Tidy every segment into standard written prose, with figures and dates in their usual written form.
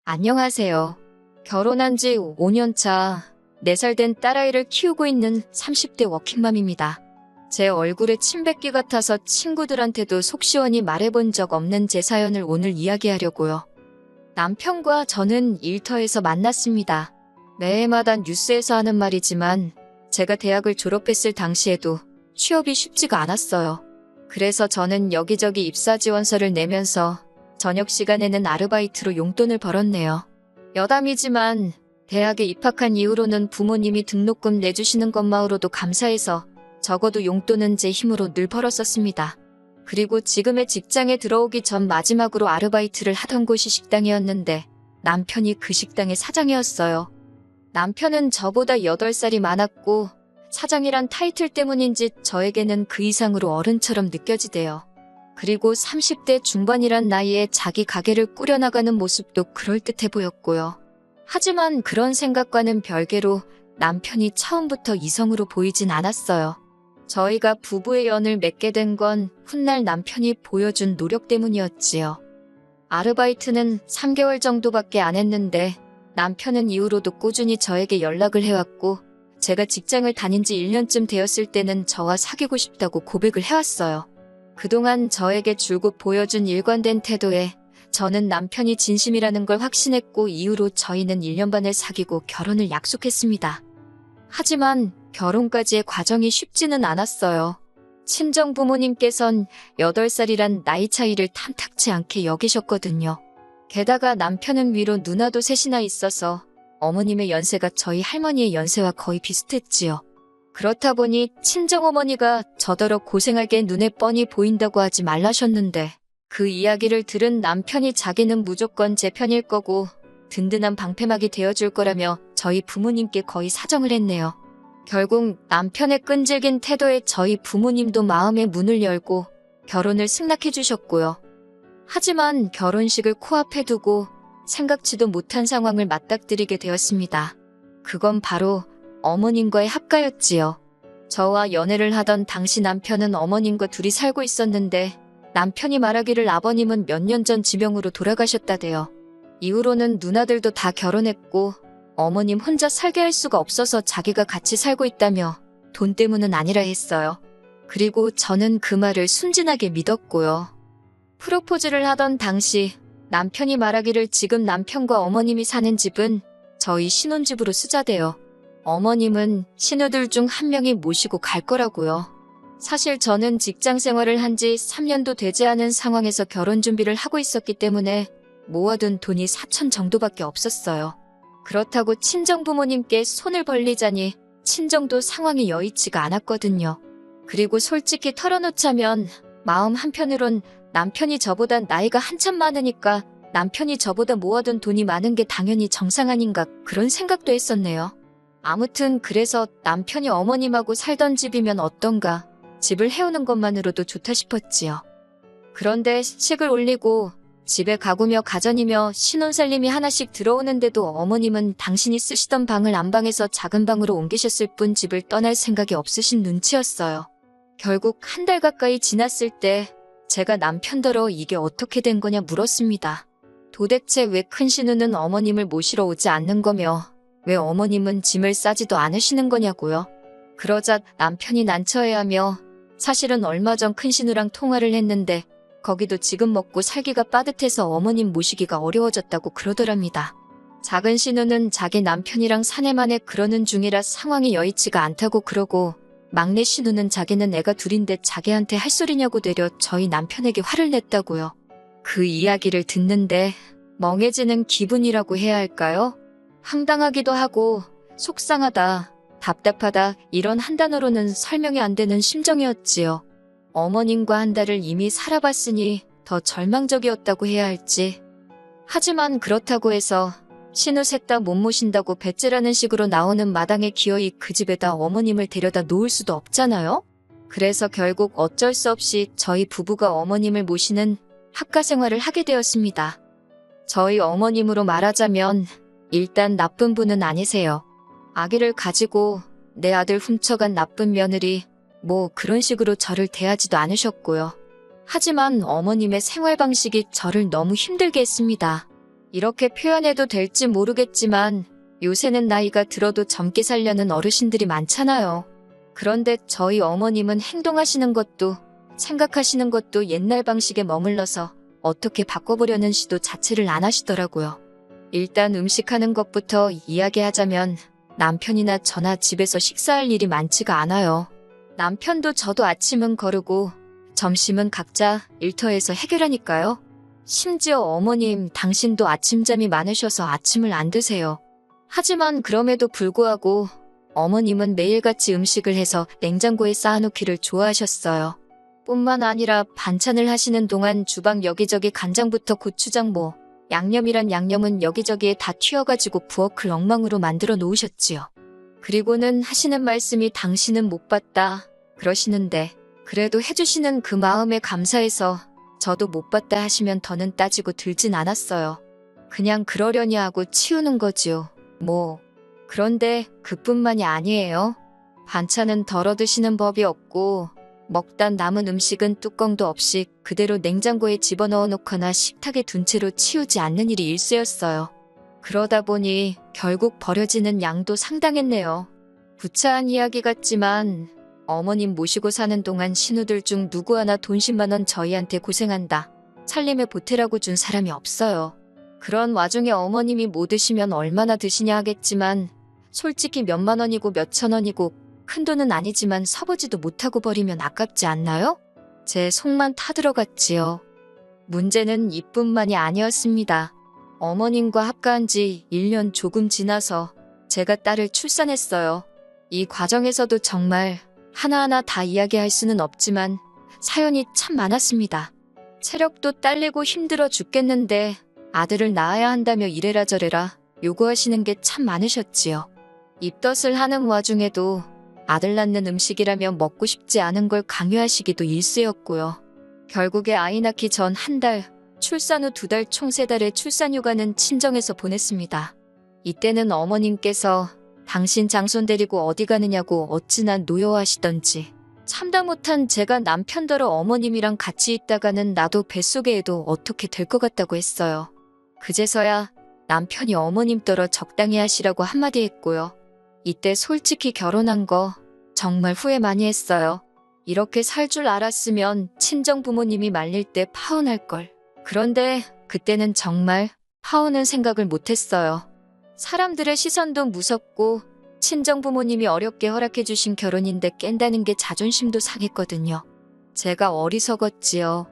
안녕하세요. 결혼한 지 5년 차, 4살 된 딸아이를 키우고 있는 30대 워킹맘입니다. 제 얼굴에 침 뱉기 같아서 친구들한테도 속 시원히 말해본 적 없는 제 사연을 오늘 이야기하려고요. 남편과 저는 일터에서 만났습니다. 매해마다 뉴스에서 하는 말이지만 제가 대학을 졸업했을 당시에도 취업이 쉽지가 않았어요. 그래서 저는 여기저기 입사 지원서를 내면서 저녁 시간에는 아르바이트로 용돈을 벌었네요. 여담이지만 대학에 입학한 이후로는 부모님이 등록금 내주시는 것만으로도 감사해서 적어도 용돈은 제 힘으로 늘 벌었었습니다. 그리고 지금의 직장에 들어오기 전 마지막으로 아르바이트를 하던 곳이 식당이었는데 남편이 그 식당의 사장이었어요. 남편은 저보다 8살이 많았고 사장이란 타이틀 때문인지 저에게는 그 이상으로 어른처럼 느껴지대요. 그리고 30대 중반이란 나이에 자기 가게를 꾸려나가는 모습도 그럴듯해 보였고요. 하지만 그런 생각과는 별개로 남편이 처음부터 이성으로 보이진 않았어요. 저희가 부부의 연을 맺게 된 건 훗날 남편이 보여준 노력 때문이었지요. 아르바이트는 3개월 정도밖에 안 했는데 남편은 이후로도 꾸준히 저에게 연락을 해왔고 제가 직장을 다닌 지 1년쯤 되었을 때는 저와 사귀고 싶다고 고백을 해왔어요. 그동안 저에게 줄곧 보여준 일관된 태도에 저는 남편이 진심이라는 걸 확신했고 이후로 저희는 1년 반을 사귀고 결혼을 약속했습니다. 하지만 결혼까지의 과정이 쉽지는 않았어요. 친정 부모님께선 8살이란 나이 차이를 탐탁치 않게 여기셨거든요. 게다가 남편은 위로 누나도 셋이나 있어서 어머님의 연세가 저희 할머니의 연세와 거의 비슷했지요. 그렇다 보니 친정어머니가 저더러 고생하게 눈에 뻔히 보인다고 하지 말라셨는데 그 이야기를 들은 남편이 자기는 무조건 제 편일 거고 든든한 방패막이 되어줄 거라며 저희 부모님께 거의 사정을 했네요. 결국 남편의 끈질긴 태도에 저희 부모님도 마음의 문을 열고 결혼을 승낙해 주셨고요. 하지만 결혼식을 코앞에 두고 생각지도 못한 상황을 맞닥뜨리게 되었습니다. 그건 바로 어머님과의 합가였지요. 저와 연애를 하던 당시 남편은 어머님과 둘이 살고 있었는데 남편이 말하기를 아버님은 몇 년 전 지병으로 돌아가셨다대요. 이후로는 누나들도 다 결혼했고 어머님 혼자 살게 할 수가 없어서 자기가 같이 살고 있다며 돈 때문은 아니라 했어요. 그리고 저는 그 말을 순진하게 믿었고요. 프로포즈를 하던 당시 남편이 말하기를 지금 남편과 어머님이 사는 집은 저희 신혼집으로 쓰자대요. 어머님은 신우들 중 한 명이 모시고 갈 거라고요. 사실 저는 직장 생활을 한 지 3년도 되지 않은 상황에서 결혼 준비를 하고 있었기 때문에 모아둔 돈이 4천 정도밖에 없었어요. 그렇다고 친정 부모님께 손을 벌리자니 친정도 상황이 여의치가 않았거든요. 그리고 솔직히 털어놓자면 마음 한편으론 남편이 저보다 나이가 한참 많으니까 남편이 저보다 모아둔 돈이 많은 게 당연히 정상 아닌가 그런 생각도 했었네요. 아무튼 그래서 남편이 어머님하고 살던 집이면 어떤가 집을 해오는 것만으로도 좋다 싶었지요. 그런데 시식을 올리고 집에 가구며 가전이며 신혼살림이 하나씩 들어오는데도 어머님은 당신이 쓰시던 방을 안방에서 작은 방으로 옮기셨을 뿐 집을 떠날 생각이 없으신 눈치였어요. 결국 한 달 가까이 지났을 때 제가 남편더러 이게 어떻게 된 거냐 물었습니다. 도대체 왜 큰 신우는 어머님을 모시러 오지 않는 거며 왜 어머님은 짐을 싸지도 않으시는 거냐고요. 그러자 남편이 난처해하며 사실은 얼마 전 큰 신우랑 통화를 했는데 거기도 지금 먹고 살기가 빠듯해서 어머님 모시기가 어려워졌다고 그러더랍니다. 작은 신우는 자기 남편이랑 사내만에 그러는 중이라 상황이 여의치가 않다고 그러고 막내 신우는 자기는 애가 둘인데 자기한테 할 소리냐고 되려 저희 남편에게 화를 냈다고요. 그 이야기를 듣는데 멍해지는 기분이라고 해야 할까요? 황당하기도 하고 속상하다, 답답하다 이런 한 단어로는 설명이 안 되는 심정이었지요. 어머님과 한 달을 이미 살아봤으니 더 절망적이었다고 해야 할지. 하지만 그렇다고 해서 신우 셋 다 못 모신다고 배째라는 식으로 나오는 마당에 기어이 그 집에다 어머님을 데려다 놓을 수도 없잖아요? 그래서 결국 어쩔 수 없이 저희 부부가 어머님을 모시는 합가 생활을 하게 되었습니다. 저희 어머님으로 말하자면 일단 나쁜 분은 아니세요. 아기를 가지고 내 아들 훔쳐간 나쁜 며느리 뭐 그런 식으로 저를 대하지도 않으셨고요. 하지만 어머님의 생활 방식이 저를 너무 힘들게 했습니다. 이렇게 표현해도 될지 모르겠지만 요새는 나이가 들어도 젊게 살려는 어르신들이 많잖아요. 그런데 저희 어머님은 행동하시는 것도 생각하시는 것도 옛날 방식에 머물러서 어떻게 바꿔보려는 시도 자체를 안 하시더라고요. 일단 음식하는 것부터 이야기하자면 남편이나 저나 집에서 식사할 일이 많지가 않아요. 남편도 저도 아침은 거르고 점심은 각자 일터에서 해결하니까요. 심지어 어머님, 당신도 아침잠이 많으셔서 아침을 안 드세요. 하지만 그럼에도 불구하고 어머님은 매일같이 음식을 해서 냉장고에 쌓아놓기를 좋아하셨어요. 뿐만 아니라 반찬을 하시는 동안 주방 여기저기 간장부터 고추장 양념이란 양념은 여기저기에 다 튀어가지고 부엌을 엉망으로 만들어 놓으셨지요. 그리고는 하시는 말씀이 당신은 못 봤다 그러시는데 그래도 해주시는 그 마음에 감사해서 저도 못 봤다 하시면 더는 따지고 들진 않았어요. 그냥 그러려니 하고 치우는 거지요. 그런데 그뿐만이 아니에요. 반찬은 덜어 드시는 법이 없고 먹다 남은 음식은 뚜껑도 없이 그대로 냉장고에 집어넣어 놓거나 식탁에 둔 채로 치우지 않는 일이 일쑤였어요. 그러다 보니 결국 버려지는 양도 상당했네요. 구차한 이야기 같지만 어머님 모시고 사는 동안 신우들 중 누구 하나 돈 10만 원 저희한테 고생한다, 살림에 보태라고 준 사람이 없어요. 그런 와중에 어머님이 뭐 드시면 얼마나 드시냐 하겠지만 솔직히 몇만 원이고 몇천 원이고 큰돈은 아니지만 서보지도 못하고 버리면 아깝지 않나요? 제 속만 타들어갔지요. 문제는 이뿐만이 아니었습니다. 어머님과 합가한 지 1년 조금 지나서 제가 딸을 출산했어요. 이 과정에서도 정말 하나하나 다 이야기할 수는 없지만 사연이 참 많았습니다. 체력도 딸리고 힘들어 죽겠는데 아들을 낳아야 한다며 이래라 저래라 요구하시는 게 참 많으셨지요. 입덧을 하는 와중에도 아들 낳는 음식이라며 먹고 싶지 않은 걸 강요하시기도 일쑤였고요. 결국에 아이 낳기 전 1달, 출산 후 2달 총 3달의 출산휴가는 친정에서 보냈습니다. 이때는 어머님께서 당신 장손 데리고 어디 가느냐고 어찌나 노여워하시던지 참다 못한 제가 남편더러 어머님이랑 같이 있다가는 나도 뱃속에 애도 어떻게 될 것 같다고 했어요. 그제서야 남편이 어머님더러 적당히 하시라고 한마디 했고요. 이때 솔직히 결혼한 거 정말 후회 많이 했어요. 이렇게 살 줄 알았으면 친정 부모님이 말릴 때 파혼할 걸. 그런데 그때는 정말 파혼은 생각을 못했어요. 사람들의 시선도 무섭고 친정 부모님이 어렵게 허락해 주신 결혼인데 깬다는 게 자존심도 상했거든요. 제가 어리석었지요.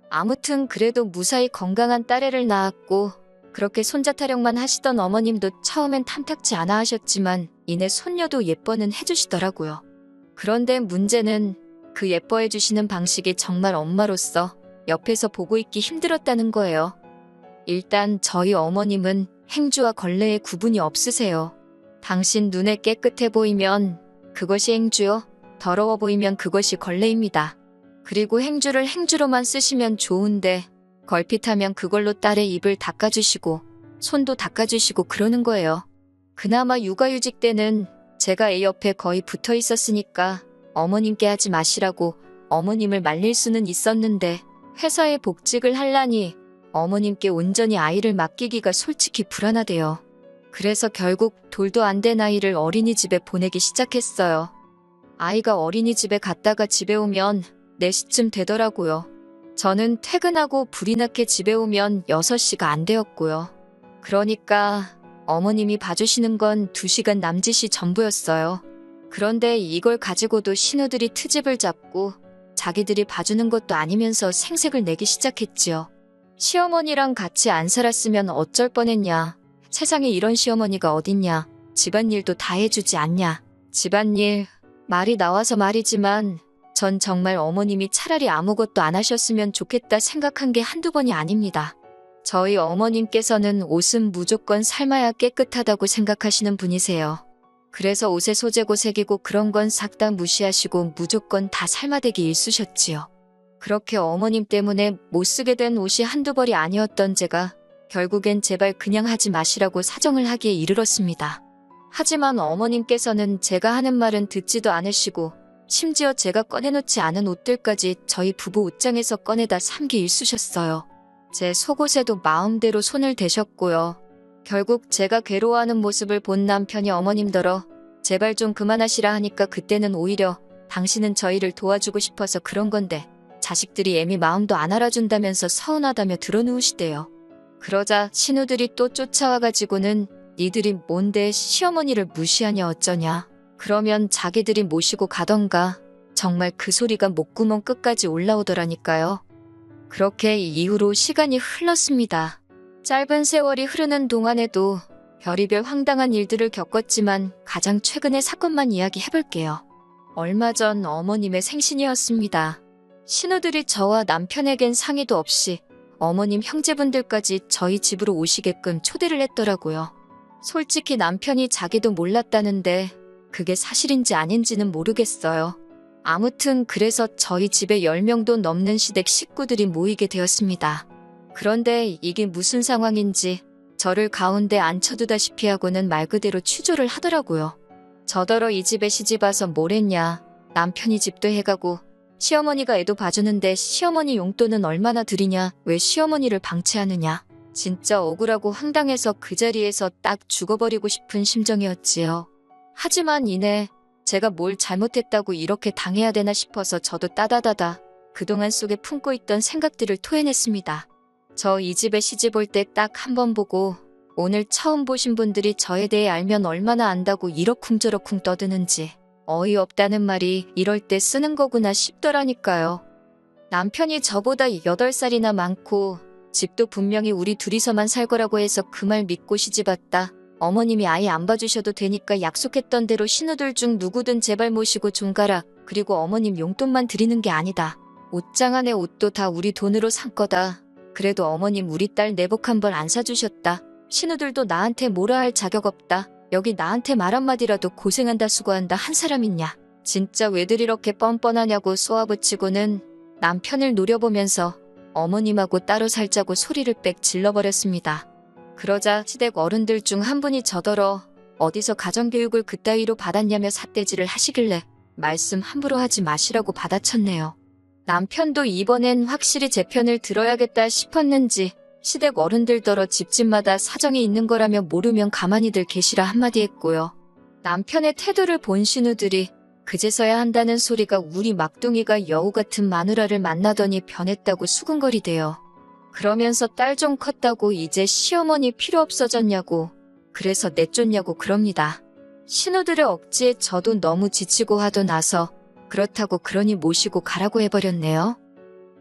아무튼 그래도 무사히 건강한 딸애를 낳았고 그렇게 손자 타령만 하시던 어머님도 처음엔 탐탁지 않아 하셨지만 이내 손녀도 예뻐는 해주시더라고요. 그런데 문제는 그 예뻐해 주시는 방식이 정말 엄마로서 옆에서 보고 있기 힘들었다는 거예요. 일단 저희 어머님은 행주와 걸레에 구분이 없으세요. 당신 눈에 깨끗해 보이면 그것이 행주요, 더러워 보이면 그것이 걸레입니다. 그리고 행주를 행주로만 쓰시면 좋은데 걸핏하면 그걸로 딸의 입을 닦아주시고 손도 닦아주시고 그러는 거예요. 그나마 육아휴직 때는 제가 애 옆에 거의 붙어 있었으니까 어머님께 하지 마시라고 어머님을 말릴 수는 있었는데 회사에 복직을 하려니 어머님께 온전히 아이를 맡기기가 솔직히 불안하대요. 그래서 결국 돌도 안 된 아이를 어린이집에 보내기 시작했어요. 아이가 어린이집에 갔다가 집에 오면 4시쯤 되더라고요. 저는 퇴근하고 불이 나게 집에 오면 6시가 안 되었고요. 그러니까 어머님이 봐주시는 건 2시간 남짓이 전부였어요. 그런데 이걸 가지고도 신우들이 트집을 잡고 자기들이 봐주는 것도 아니면서 생색을 내기 시작했지요. 시어머니랑 같이 안 살았으면 어쩔 뻔했냐. 세상에 이런 시어머니가 어딨냐. 집안일도 다 해주지 않냐. 집안일, 말이 나와서 말이지만 전 정말 어머님이 차라리 아무것도 안 하셨으면 좋겠다 생각한 게 한두 번이 아닙니다. 저희 어머님께서는 옷은 무조건 삶아야 깨끗하다고 생각하시는 분이세요. 그래서 옷의 소재고 색이고 그런 건 싹 다 무시하시고 무조건 다 삶아대기 일쑤셨지요. 그렇게 어머님 때문에 못 쓰게 된 옷이 한두 벌이 아니었던 제가 결국엔 제발 그냥 하지 마시라고 사정을 하기에 이르렀습니다. 하지만 어머님께서는 제가 하는 말은 듣지도 않으시고 심지어 제가 꺼내놓지 않은 옷들까지 저희 부부 옷장에서 꺼내다 삼기 일쑤셨어요. 제 속옷에도 마음대로 손을 대셨고요. 결국 제가 괴로워하는 모습을 본 남편이 어머님더러 제발 좀 그만하시라 하니까 그때는 오히려 당신은 저희를 도와주고 싶어서 그런 건데 자식들이 애미 마음도 안 알아준다면서 서운하다며 드러누우시대요. 그러자 신우들이 또 쫓아와가지고는 니들이 뭔데 시어머니를 무시하냐 어쩌냐. 그러면 자기들이 모시고 가던가. 정말 그 소리가 목구멍 끝까지 올라오더라니까요. 그렇게 이후로 시간이 흘렀습니다. 짧은 세월이 흐르는 동안에도 별의별 황당한 일들을 겪었지만 가장 최근의 사건만 이야기해볼게요. 얼마 전 어머님의 생신이었습니다. 신우들이 저와 남편에겐 상의도 없이 어머님 형제분들까지 저희 집으로 오시게끔 초대를 했더라고요. 솔직히 남편이 자기도 몰랐다는데 그게 사실인지 아닌지는 모르겠어요. 아무튼 그래서 저희 집에 10명도 넘는 시댁 식구들이 모이게 되었습니다. 그런데 이게 무슨 상황인지 저를 가운데 앉혀두다시피 하고는 말 그대로 취조를 하더라고요. 저더러 이 집에 시집와서 뭘 했냐. 남편이 집도 해가고 시어머니가 애도 봐주는데 시어머니 용돈은 얼마나 드리냐. 왜 시어머니를 방치하느냐. 진짜 억울하고 황당해서 그 자리에서 딱 죽어버리고 싶은 심정이었지요. 하지만 이내 제가 뭘 잘못했다고 이렇게 당해야 되나 싶어서 저도 따다다다 그동안 속에 품고 있던 생각들을 토해냈습니다. 저 이 집에 시집 올 때 딱 한 번 보고 오늘 처음 보신 분들이 저에 대해 알면 얼마나 안다고 이러쿵저러쿵 떠드는지 어이없다는 말이 이럴 때 쓰는 거구나 싶더라니까요. 남편이 저보다 8살이나 많고 집도 분명히 우리 둘이서만 살 거라고 해서 그 말 믿고 시집 왔다. 어머님이 아예 안 봐주셔도 되니까 약속했던 대로 신우들 중 누구든 제발 모시고 좀 가라. 그리고 어머님 용돈만 드리는 게 아니다. 옷장 안에 옷도 다 우리 돈으로 산 거다. 그래도 어머님 우리 딸 내복 한 벌 안 사주셨다. 신우들도 나한테 뭐라 할 자격 없다. 여기 나한테 말 한마디라도 고생한다 수고한다 한 사람 있냐. 진짜 왜들 이렇게 뻔뻔하냐고 쏘아붙이고는 남편을 노려보면서 어머님하고 따로 살자고 소리를 빽 질러버렸습니다. 그러자 시댁 어른들 중 한 분이 저더러 어디서 가정교육을 그따위로 받았냐며 삿대질을 하시길래 말씀 함부로 하지 마시라고 받아쳤네요. 남편도 이번엔 확실히 제 편을 들어야겠다 싶었는지 시댁 어른들더러 집집마다 사정이 있는 거라며 모르면 가만히들 계시라 한마디 했고요. 남편의 태도를 본 신우들이 그제서야 한다는 소리가 우리 막둥이가 여우 같은 마누라를 만나더니 변했다고 수근거리대요. 그러면서 딸 좀 컸다고 이제 시어머니 필요 없어졌냐고 그래서 내쫓냐고 그럽니다. 신우들의 억지에 저도 너무 지치고 하도 나서 그렇다고 그러니 모시고 가라고 해버렸네요.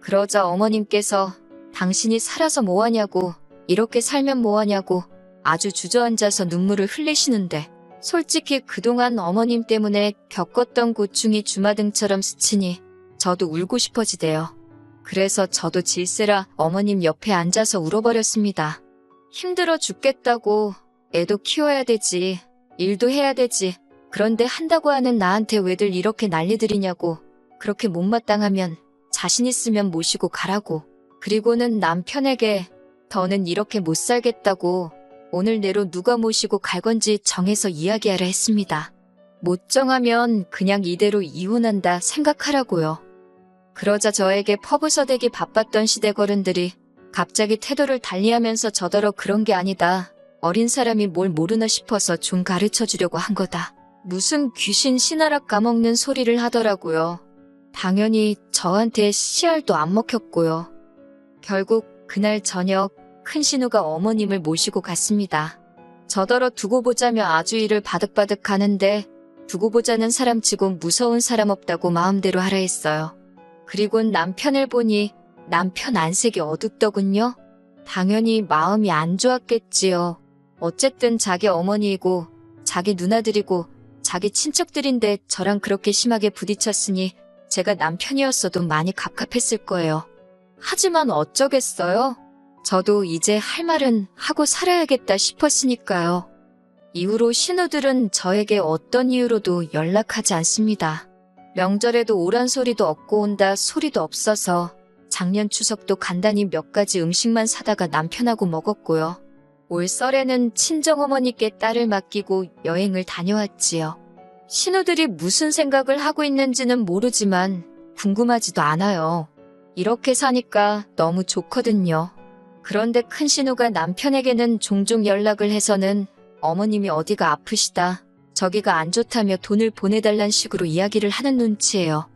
그러자 어머님께서 당신이 살아서 뭐하냐고 이렇게 살면 뭐하냐고 아주 주저앉아서 눈물을 흘리시는데 솔직히 그동안 어머님 때문에 겪었던 고충이 주마등처럼 스치니 저도 울고 싶어지대요. 그래서 저도 질세라 어머님 옆에 앉아서 울어버렸습니다. 힘들어 죽겠다고 애도 키워야 되지 일도 해야 되지 그런데 한다고 하는 나한테 왜들 이렇게 난리들이냐고 그렇게 못마땅하면 자신 있으면 모시고 가라고 그리고는 남편에게 더는 이렇게 못 살겠다고 오늘 내로 누가 모시고 갈 건지 정해서 이야기하라 했습니다. 못 정하면 그냥 이대로 이혼한다 생각하라고요. 그러자 저에게 퍼부서대기 바빴던 시댁 어른들이 갑자기 태도를 달리하면서 저더러 그런 게 아니다. 어린 사람이 뭘 모르나 싶어서 좀 가르쳐주려고 한 거다. 무슨 귀신 신하락 까먹는 소리를 하더라고요. 당연히 저한테 씨알도 안 먹혔고요. 결국 그날 저녁 큰 신우가 어머님을 모시고 갔습니다. 저더러 두고 보자며 아주 이를 바득바득 하는데 두고 보자는 사람치고 무서운 사람 없다고 마음대로 하라 했어요. 그리곤 남편을 보니 남편 안색이 어둡더군요. 당연히 마음이 안 좋았겠지요. 어쨌든 자기 어머니이고 자기 누나들이고 자기 친척들인데 저랑 그렇게 심하게 부딪혔으니 제가 남편이었어도 많이 갑갑했을 거예요. 하지만 어쩌겠어요? 저도 이제 할 말은 하고 살아야겠다 싶었으니까요. 이후로 신우들은 저에게 어떤 이유로도 연락하지 않습니다. 명절에도 오란 소리도 없고 온다 소리도 없어서 작년 추석도 간단히 몇 가지 음식만 사다가 남편하고 먹었고요. 올 설에는 친정어머니께 딸을 맡기고 여행을 다녀왔지요. 신우들이 무슨 생각을 하고 있는지는 모르지만 궁금하지도 않아요. 이렇게 사니까 너무 좋거든요. 그런데 큰 신우가 남편에게는 종종 연락을 해서는 어머님이 어디가 아프시다, 저기가 안 좋다며 돈을 보내달란 식으로 이야기를 하는 눈치예요.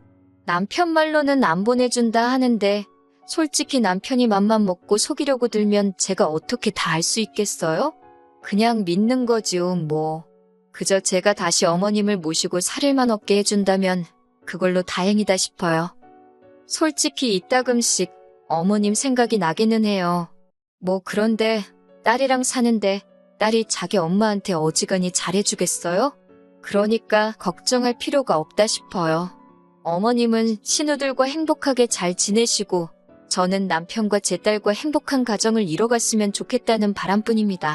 남편 말로는 안 보내준다 하는데 솔직히 남편이 맘만 먹고 속이려고 들면 제가 어떻게 다 알 수 있겠어요? 그냥 믿는 거지요, 뭐. 그저 제가 다시 어머님을 모시고 살일만 없게 해준다면 그걸로 다행이다 싶어요. 솔직히 이따금씩 어머님 생각이 나기는 해요. 뭐 그런데 딸이랑 사는데 딸이 자기 엄마한테 어지간히 잘해주겠어요? 그러니까 걱정할 필요가 없다 싶어요. 어머님은 신우들과 행복하게 잘 지내시고 저는 남편과 제 딸과 행복한 가정을 이뤄갔으면 좋겠다는 바람뿐입니다.